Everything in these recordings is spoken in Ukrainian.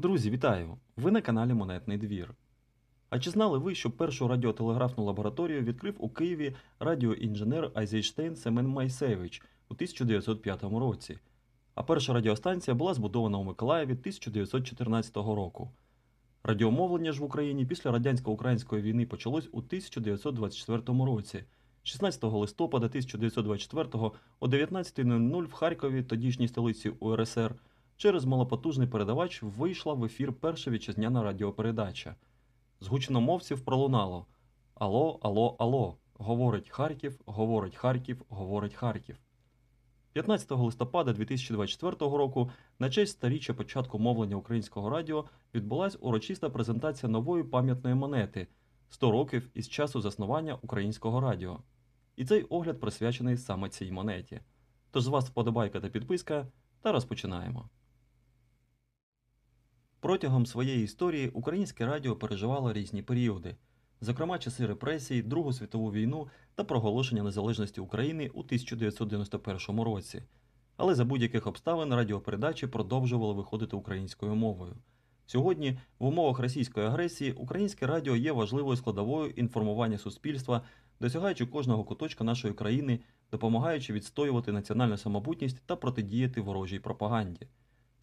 Друзі, вітаю! Ви на каналі Монетний двір. А чи знали ви, що першу радіотелеграфну лабораторію відкрив у Києві радіоінженер Айзенштейн Семен Майсевич у 1905 році, а перша радіостанція була збудована у Миколаєві 1914 року. Радіомовлення ж в Україні після радянсько-української війни почалось у 1924 році. 16 листопада 1924 о 19:00 в Харкові, тодішній столиці УРСР, через малопотужний передавач вийшла в ефір перша вітчизняна радіопередача. З гучномовців пролунало: «Алло, алло, алло! Говорить Харків, говорить Харків, говорить Харків». 15 листопада 2024 року на честь сторіччя початку мовлення українського радіо відбулась урочиста презентація нової пам'ятної монети «100 років із часу заснування українського радіо». І цей огляд присвячений саме цій монеті. Тож з вас вподобайка та підписка, та розпочинаємо. Протягом своєї історії українське радіо переживало різні періоди, зокрема часи репресій, Другу світову війну та проголошення незалежності України у 1991 році. Але за будь-яких обставин радіопередачі продовжували виходити українською мовою. Сьогодні, в умовах російської агресії, українське радіо є важливою складовою інформування суспільства, досягаючи кожного куточка нашої країни, допомагаючи відстоювати національну самобутність та протидіяти ворожій пропаганді.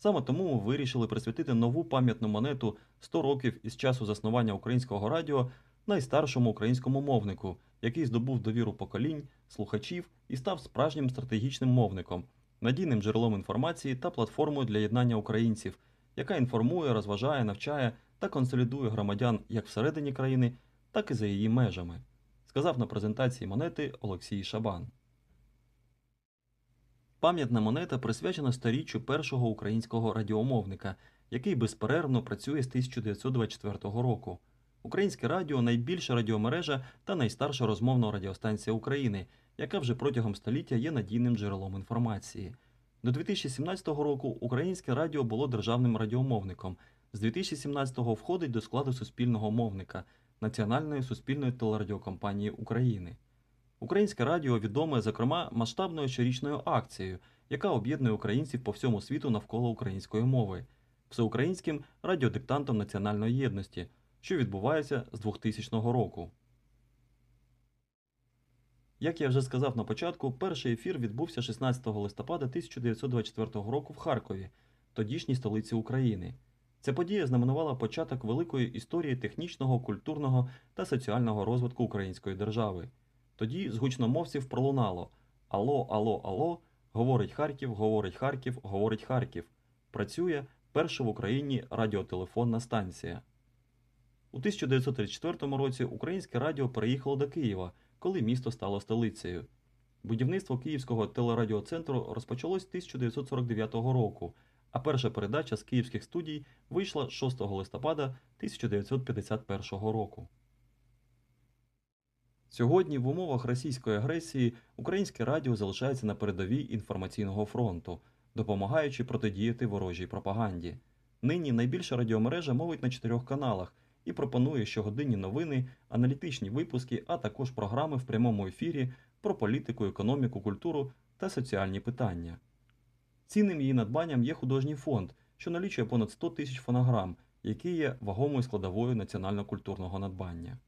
Саме тому ми вирішили присвятити нову пам'ятну монету «100 років із часу заснування українського радіо» найстаршому українському мовнику, який здобув довіру поколінь, слухачів і став справжнім стратегічним мовником, надійним джерелом інформації та платформою для єднання українців, яка інформує, розважає, навчає та консолідує громадян як всередині країни, так і за її межами, сказав на презентації монети Олексій Шабан. Пам'ятна монета присвячена сторіччю першого українського радіомовника, який безперервно працює з 1924 року. Українське радіо – найбільша радіомережа та найстарша розмовна радіостанція України, яка вже протягом століття є надійним джерелом інформації. До 2017 року українське радіо було державним радіомовником, з 2017-го входить до складу суспільного мовника – Національної суспільної телерадіокомпанії України. Українське радіо відоме, зокрема, масштабною щорічною акцією, яка об'єднує українців по всьому світу навколо української мови – всеукраїнським радіодиктантом національної єдності, що відбувається з 2000 року. Як я вже сказав на початку, перший ефір відбувся 16 листопада 1924 року в Харкові, тодішній столиці України. Ця подія знаменувала початок великої історії технічного, культурного та соціального розвитку української держави. Тоді з гучномовців пролунало: «Алло, алло, алло! Говорить Харків, говорить Харків, говорить Харків! Працює перша в Україні радіотелефонна станція». У 1934 році українське радіо переїхало до Києва, коли місто стало столицею. Будівництво Київського телерадіоцентру розпочалось 1949 року, а перша передача з київських студій вийшла 6 листопада 1951 року. Сьогодні, в умовах російської агресії, українське радіо залишається на передовій інформаційного фронту, допомагаючи протидіяти ворожій пропаганді. Нині найбільша радіомережа мовить на 4 каналах і пропонує щогодинні новини, аналітичні випуски, а також програми в прямому ефірі про політику, економіку, культуру та соціальні питання. Цінним її надбанням є художній фонд, що налічує понад 100 тисяч фонограм, які є вагомою складовою національно-культурного надбання.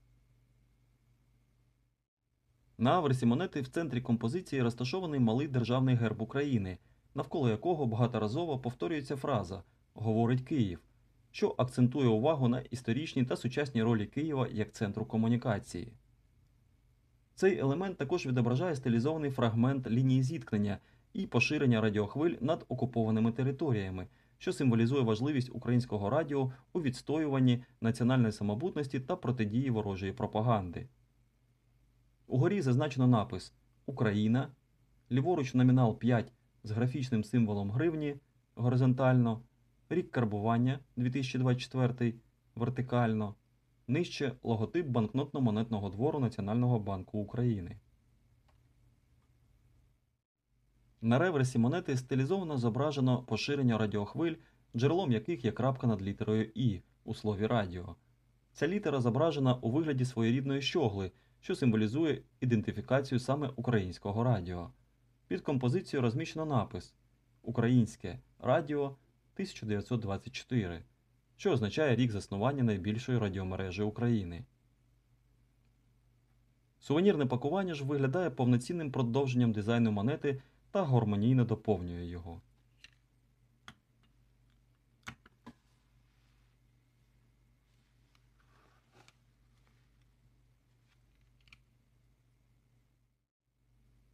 На аверсі монети в центрі композиції розташований малий державний герб України, навколо якого багаторазово повторюється фраза «Говорить Київ», що акцентує увагу на історичній та сучасній ролі Києва як центру комунікації. Цей елемент також відображає стилізований фрагмент лінії зіткнення і поширення радіохвиль над окупованими територіями, що символізує важливість українського радіо у відстоюванні національної самобутності та протидії ворожої пропаганди. Угорі зазначено напис «Україна», ліворуч номінал 5 з графічним символом гривні горизонтально, рік карбування 2024 вертикально, нижче логотип банкнотно-монетного двору Національного банку України. На реверсі монети стилізовано зображено поширення радіохвиль, джерелом яких є крапка над літерою «І» у слові «радіо». Ця літера зображена у вигляді своєрідної щогли, що символізує ідентифікацію саме українського радіо. Під композицією розміщено напис «Українське радіо 1924», що означає рік заснування найбільшої радіомережі України. Сувенірне пакування ж виглядає повноцінним продовженням дизайну монети та гармонійно доповнює його.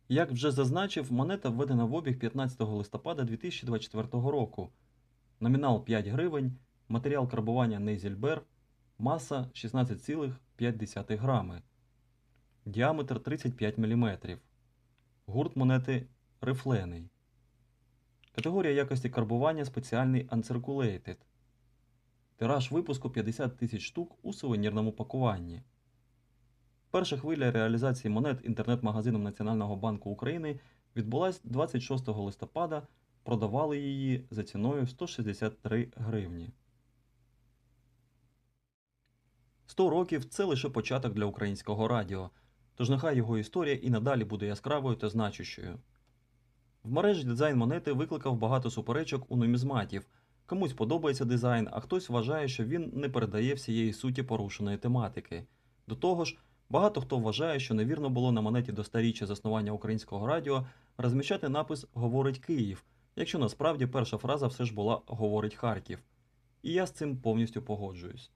Як вже зазначив, монета введена в обіг 15 листопада 2024 року. Номінал 5 гривень, матеріал карбування Нейзельбер, маса 16,5 грами, діаметр 35 мм. Гурт монети рифлений. Категорія якості карбування спеціальний Uncirculated. Тираж випуску 50 тисяч штук у сувенірному пакуванні. Перша хвиля реалізації монет інтернет-магазином Національного банку України відбулась 26 листопада, продавали її за ціною 163 гривні. 100 років – це лише початок для українського радіо, тож нехай його історія і надалі буде яскравою та значущою. В мережі дизайн монети викликав багато суперечок у нумізматів. Комусь подобається дизайн, а хтось вважає, що він не передає всієї суті порушеної тематики. До того ж, багато хто вважає, що невірно було на монеті до 100-річчя заснування українського радіо розміщати напис «Говорить Київ», якщо насправді перша фраза все ж була «Говорить Харків». І я з цим повністю погоджуюсь.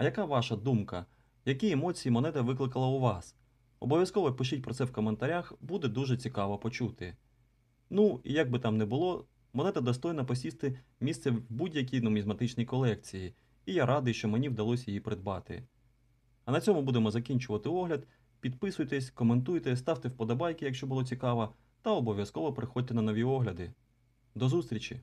А яка ваша думка? Які емоції монета викликала у вас? Обов'язково пишіть про це в коментарях, буде дуже цікаво почути. Ну, і як би там не було, монета достойна посісти місце в будь-якій нумізматичній колекції, і я радий, що мені вдалося її придбати. А на цьому будемо закінчувати огляд. Підписуйтесь, коментуйте, ставте вподобайки, якщо було цікаво, та обов'язково приходьте на нові огляди. До зустрічі!